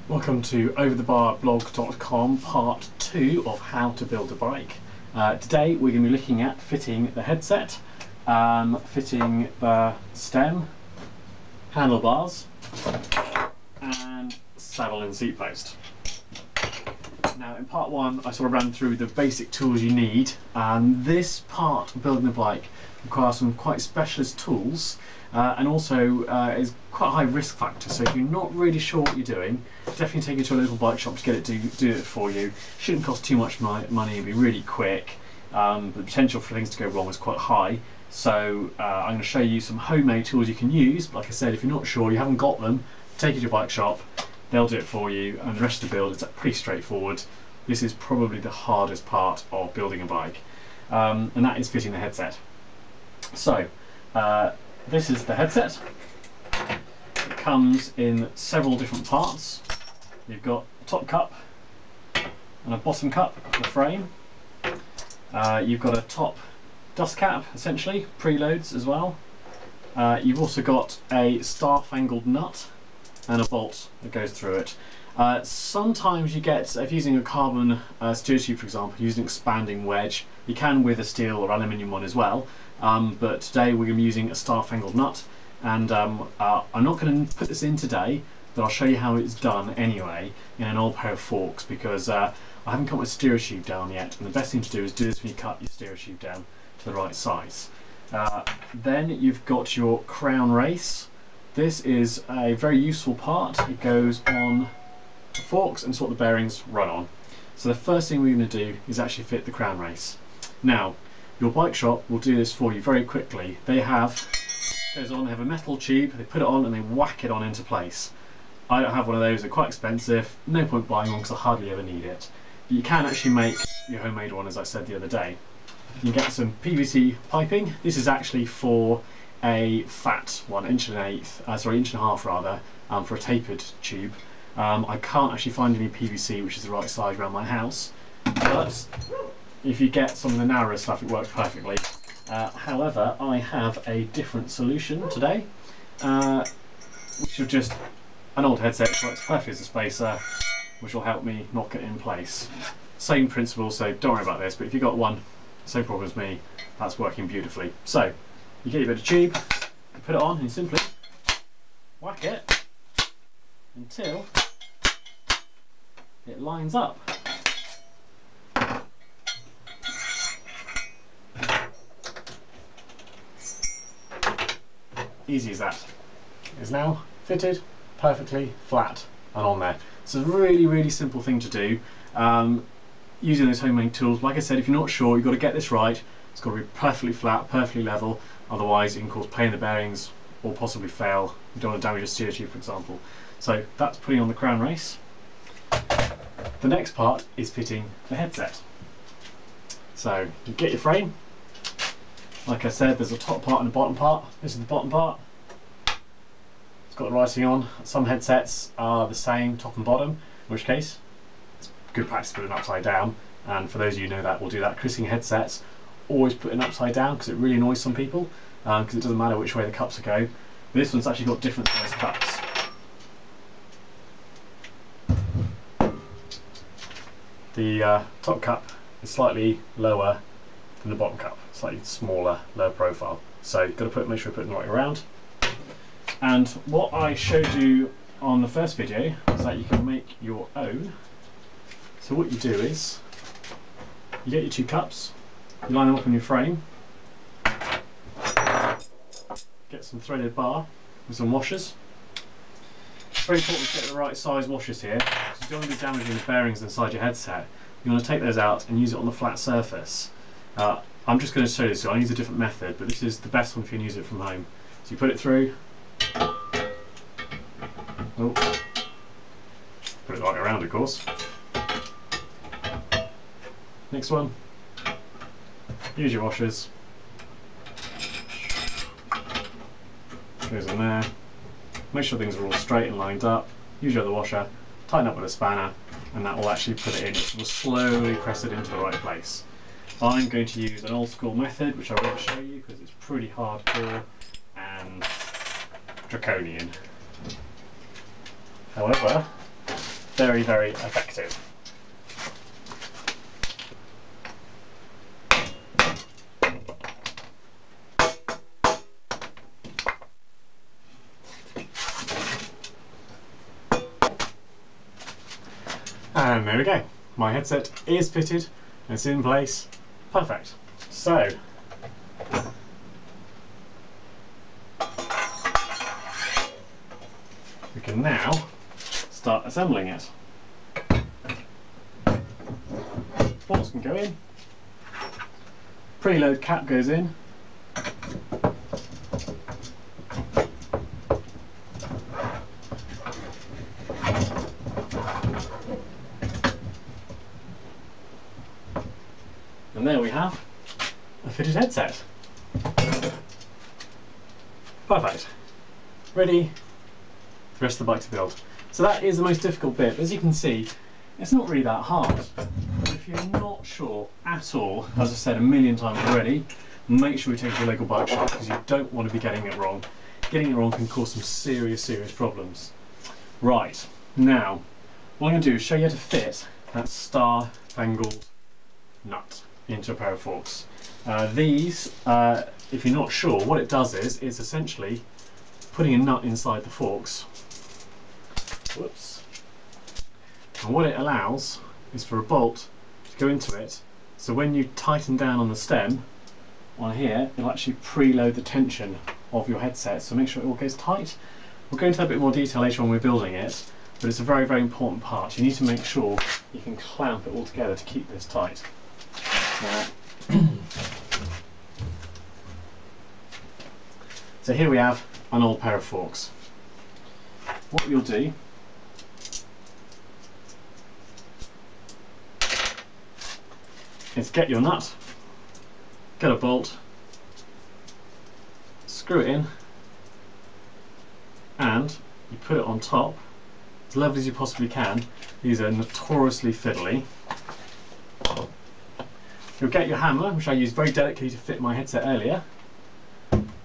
Welcome to overthebarblog.com part 2 of how to build a bike. Today we're going to be looking at fitting the headset, fitting the stem, handlebars and saddle and seat post. Now in part 1 I sort of ran through the basic tools you need, and this part of building the bike requires some quite specialist tools and also is quite a high risk factor, so if you're not really sure what you're doing, definitely take it to a local bike shop to get it to do it for you. Shouldn't cost too much money, it'll be really quick, but the potential for things to go wrong is quite high. So I'm going to show you some homemade tools you can use. Like I said, if you're not sure, you haven't got them, take it to a bike shop, they'll do it for you, and the rest of the build is pretty straightforward. This is probably the hardest part of building a bike, and that is fitting the headset. So this is the headset. It comes in several different parts. You've got a top cup and a bottom cup for the frame. You've got a top dust cap, essentially, preloads as well. You've also got a staff-angled nut and a bolt that goes through it. Sometimes you get, if you're using a carbon steel tube for example, using an expanding wedge, you can with a steel or aluminium one as well, but today we're going to be using a staff-angled nut, and I'm not going to put this in today, but I'll show you how it's done anyway in an old pair of forks, because I haven't cut my steer tube down yet, and the best thing to do is do this when you cut your steer tube down to the right size. Then you've got your crown race. This is a very useful part. It goes on the forks and it's what the bearings run on. So the first thing we're going to do is actually fit the crown race. Now, your bike shop will do this for you very quickly. They have a metal tube, they put it on and they whack it on into place. I don't have one of those, they're quite expensive, no point buying one because I hardly ever need it. But you can actually make your homemade one, as I said the other day. You get some PVC piping. This is actually for a fat one, inch and a half rather, for a tapered tube. I can't actually find any PVC which is the right size around my house, but if you get some of the narrower stuff it works perfectly. However, I have a different solution today, which is just an old headset which works perfectly as a spacer, which will help me knock it in place. Same principle, so don't worry about this, but if you've got one, same problem as me, that's working beautifully. So, you get your bit of tube, you put it on and simply whack it until it lines up. Easy as that. It's now fitted perfectly flat and on there. It's a really simple thing to do, using those homemade tools. Like I said, if you're not sure, you've got to get this right. It's got to be perfectly flat, perfectly level, otherwise it can cause pain in the bearings or possibly fail. You don't want to damage a steer tube for example. So that's putting on the crown race. The next part is fitting the headset. So you get your frame. Like I said, there's a top part and a bottom part. This is the bottom part. It's got the writing on. Some headsets are the same, top and bottom, in which case it's good practice to put it upside down. And for those of you who know that, will do that. Christening headsets, always put it upside down because it really annoys some people, because it doesn't matter which way the cups will go. But this one's actually got different size cups. The top cup is slightly lower than the bottom cup, slightly smaller, lower profile. So you've got to make sure you're putting the right around. And what I showed you on the first video is that you can make your own. So what you do is, you get your two cups, you line them up on your frame, get some threaded bar with some washers. It's very important to get the right size washers here, because you don't want to be damaging the bearings inside your headset. You want to take those out and use it on the flat surface. I'm just going to show you this, so I use a different method, but this is the best one if you can use it from home. So you put it through, put it right around of course. Next one, use your washers, goes in there, make sure things are all straight and lined up, use your other washer, tighten up with a spanner, and that will actually put it in. It will slowly press it into the right place. I'm going to use an old school method which I won't show you because it's pretty hardcore and draconian. However, Very, very effective. And there we go. My headset is fitted and it's in place. Perfect. So, we can now start assembling it. Forks can go in. Preload cap goes in. And there we have a fitted headset. Perfect. Ready for the rest of the bike to build. So that is the most difficult bit. As you can see, it's not really that hard. But if you're not sure at all, as I said a million times already, make sure you take it to your local bike shop because you don't want to be getting it wrong. Getting it wrong can cause some serious problems. Right, now, what I'm going to do is show you how to fit that star-angled nut into a pair of forks. These, if you're not sure, what it does is it's essentially putting a nut inside the forks. Whoops. And what it allows is for a bolt to go into it, so when you tighten down on the stem on here, it'll actually preload the tension of your headset, so make sure it all goes tight. We'll go into that a bit more detail later on when we're building it, but it's a very, very important part. You need to make sure you can clamp it all together to keep this tight. So here we have an old pair of forks. What you'll do is get your nut, get a bolt, screw it in, and you put it on top as level as you possibly can. These are notoriously fiddly. You'll get your hammer, which I used very delicately to fit my headset earlier.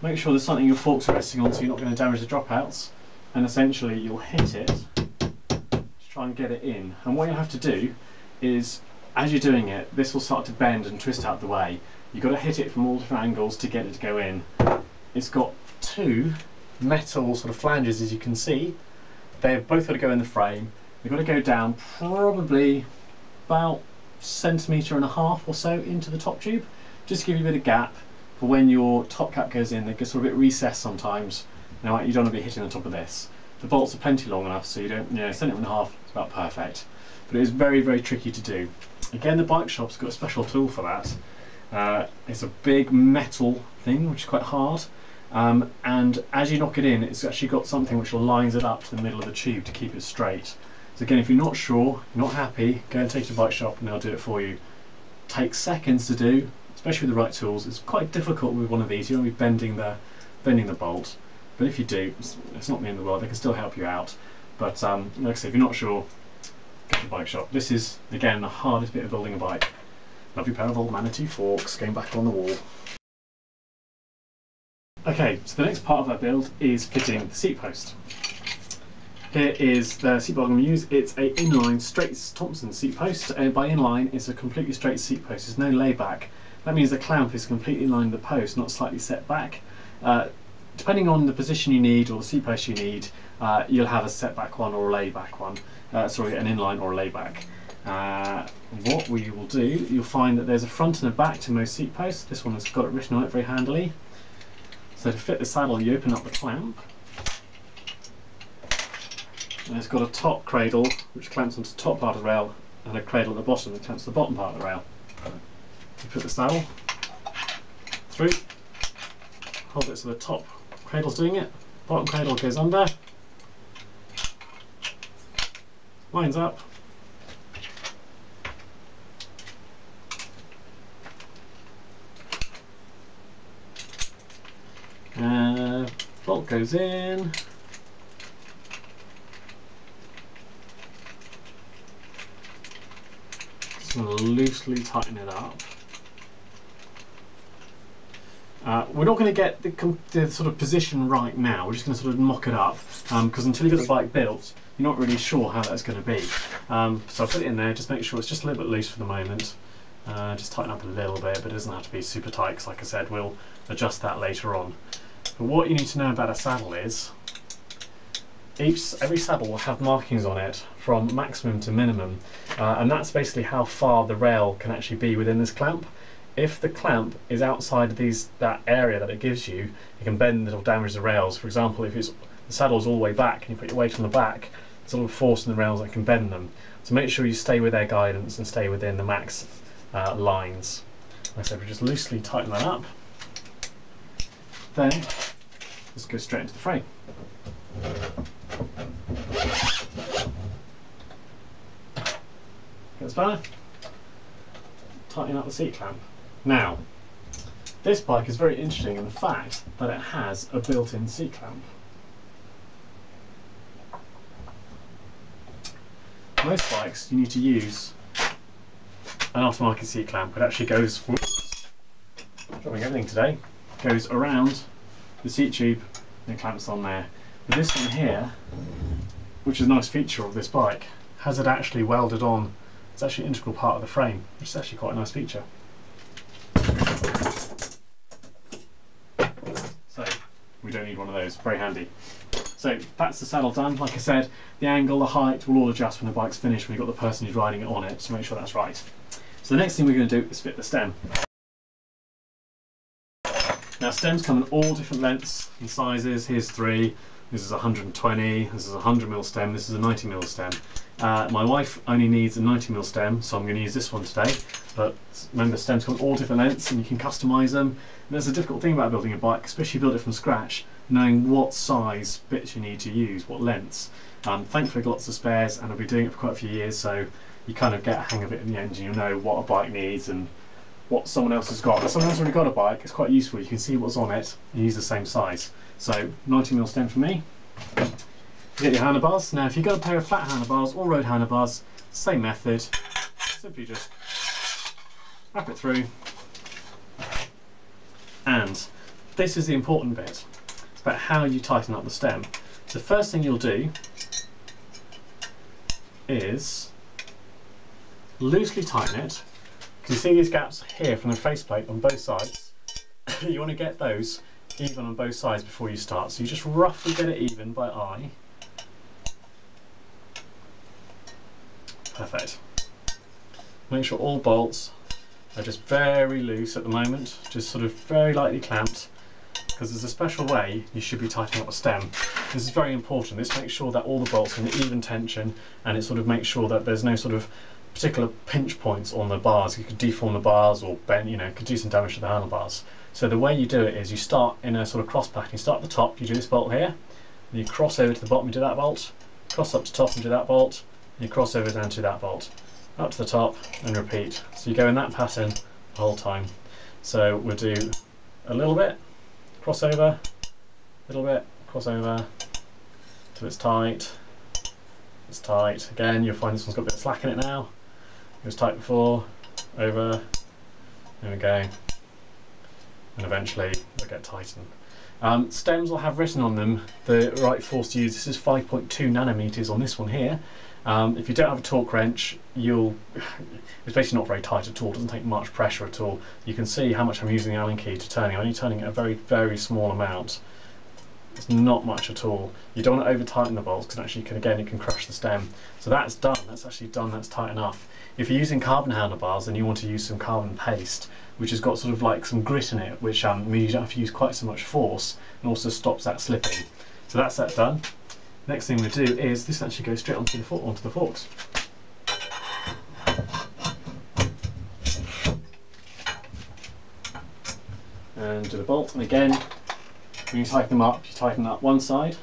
Make sure there's something your forks are resting on so you're not going to damage the dropouts, and essentially you'll hit it to try and get it in. And what you'll have to do is, as you're doing it, this will start to bend and twist out the way. You've got to hit it from all different angles to get it to go in. It's got two metal sort of flanges, as you can see. They've both got to go in the frame. They've got to go down probably about 1.5 centimetres or so into the top tube, just to give you a bit of gap for when your top cap goes in. They get sort of a bit recessed sometimes. Now you don't want to be hitting the top of this. The bolts are plenty long enough, so you don't, 1.5 centimetres is about perfect. But it is very, very tricky to do. Again, the bike shop's got a special tool for that. It's a big metal thing which is quite hard, and as you knock it in, it's actually got something which lines it up to the middle of the tube to keep it straight. So again, if you're not sure, you're not happy, go and take it to the bike shop and they'll do it for you. Takes seconds to do, especially with the right tools. It's quite difficult with one of these. You want to be bending the bolt, but if you do, it's not the end of the world. They can still help you out. But like I said, if you're not sure, go to the bike shop. This is again the hardest bit of building a bike. Lovely pair of old Manatee forks going back on the wall. Okay, so the next part of our build is fitting the seat post. Here is the seat post I'm going to use. It's a inline straight Thompson seat post, and by inline it's a completely straight seat post. There's no layback. That means the clamp is completely in line with the post, not slightly set back. Depending on the position you need or the seat post you need, you'll have a set back one or a layback one. Sorry, an inline or a layback. What we will do, you'll find that there's a front and a back to most seat posts. This one has got it written on it very handily. So to fit the saddle, you open up the clamp. And it's got a top cradle which clamps onto the top part of the rail, and a cradle at the bottom that clamps to the bottom part of the rail. You put the saddle through, hold it so the top cradle's doing it, bottom cradle goes under, lines up, bolt goes in, just going to loosely tighten it up, We're not going to get the sort of position right now, we're just going to sort of mock it up, because until you get the bike built, you're not really sure how that's going to be. So I'll put it in there, just make sure it's just a little bit loose for the moment. Just tighten up a little bit, but it doesn't have to be super tight, because like I said, we'll adjust that later on. But what you need to know about a saddle is, every saddle will have markings on it from maximum to minimum, and that's basically how far the rail can actually be within this clamp. If the clamp is outside of that area that it gives you, it can bend, it'll damage the rails. For example, if the saddle is all the way back and you put your weight on the back, there's a little force in the rails that can bend them. So make sure you stay with their guidance and stay within the max lines. Like I said, we just loosely tighten that up. Then let's go straight into the frame. Get the spanner, tighten up the seat clamp. Now, this bike is very interesting in the fact that it has a built-in seat clamp. Most bikes you need to use an aftermarket seat clamp. It actually goes, whoops, dropping everything today, goes around the seat tube and it clamps on there. But this one here, which is a nice feature of this bike, has it actually welded on. It's actually an integral part of the frame, which is actually quite a nice feature. So we don't need one of those, very handy. So that's the saddle done. Like I said, the angle, the height will all adjust when the bike's finished, when you've got the person who's riding it on it, so make sure that's right. So the next thing we're going to do is fit the stem. Now stems come in all different lengths and sizes. Here's 3, this is 120, this is a 100mm stem, this is a 90mm stem. My wife only needs a 90mm stem, so I'm going to use this one today. But remember, stems come in all different lengths and you can customise them. And there's a difficult thing about building a bike, especially if you build it from scratch, knowing what size bits you need to use, what lengths. Thankfully I've got lots of spares and I'll be doing it for quite a few years, so you kind of get a hang of it in the end and you know what a bike needs and what someone else has got. If someone else has already got a bike, it's quite useful, you can see what's on it and use the same size. So 90mm stem for me. You get your handlebars. Now if you've got a pair of flat handlebars or road handlebars, same method, simply just wrap it through. And this is the important bit, it's about how you tighten up the stem. So the first thing you'll do is loosely tighten it, because you see these gaps here from the faceplate on both sides. You want to get those even on both sides before you start, so you just roughly get it even by eye. Perfect. Make sure all bolts are just very loose at the moment, just sort of very lightly clamped, because there's a special way you should be tightening up the stem. This is very important. This makes sure that all the bolts are in even tension, and it sort of makes sure that there's no sort of particular pinch points on the bars. You could deform the bars or bend, you know, could do some damage to the handlebars. So the way you do it is you start in a sort of cross pattern. You start at the top, you do this bolt here, and you cross over to the bottom, you do that bolt, cross up to top and do that bolt, and you cross over down to that bolt, up to the top and repeat. So you go in that pattern the whole time. So we'll do a little bit, cross over, a little bit, cross over, till it's tight. It's tight. Again, you'll find this one's got a bit of slack in it now. It was tight before, over, there we go, and eventually they'll get tightened. Stems will have written on them the right force to use. This is 5.2 nanometers on this one here. If you don't have a torque wrench, it's basically not very tight at all, it doesn't take much pressure at all. You can see how much I'm using the Allen key to turning. I'm only turning it a very, very small amount. It's not much at all. You don't want to over tighten the bolts, because actually it can crush the stem. So that's done, that's actually done, that's tight enough. If you're using carbon handlebars, then you want to use some carbon paste, which has got sort of like some grit in it, which means you don't have to use quite so much force, and also stops that slipping. So that's that done. Next thing we do is this actually goes straight onto the forks. And do the bolt, and again, when you tighten them up, you tighten up one side,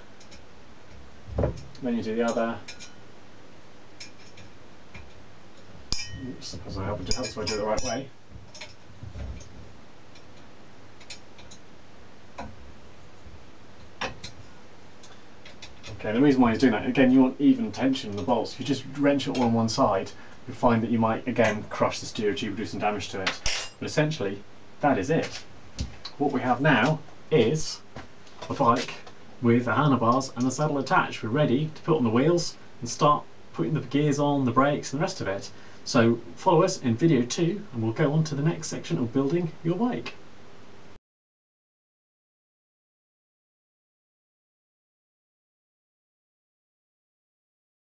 then you do the other. Oops, as I hope it helps if I do it the right way. Okay, the reason why you're doing that, again, you want even tension in the bolts. If you just wrench it all on one side, you'll find that you might, again, crush the steer tube, do some damage to it. But essentially, that is it. what we have now is a bike with the handlebars and the saddle attached. We're ready to put on the wheels and start putting the gears on, the brakes and the rest of it. So follow us in video 2 and we'll go on to the next section of building your bike.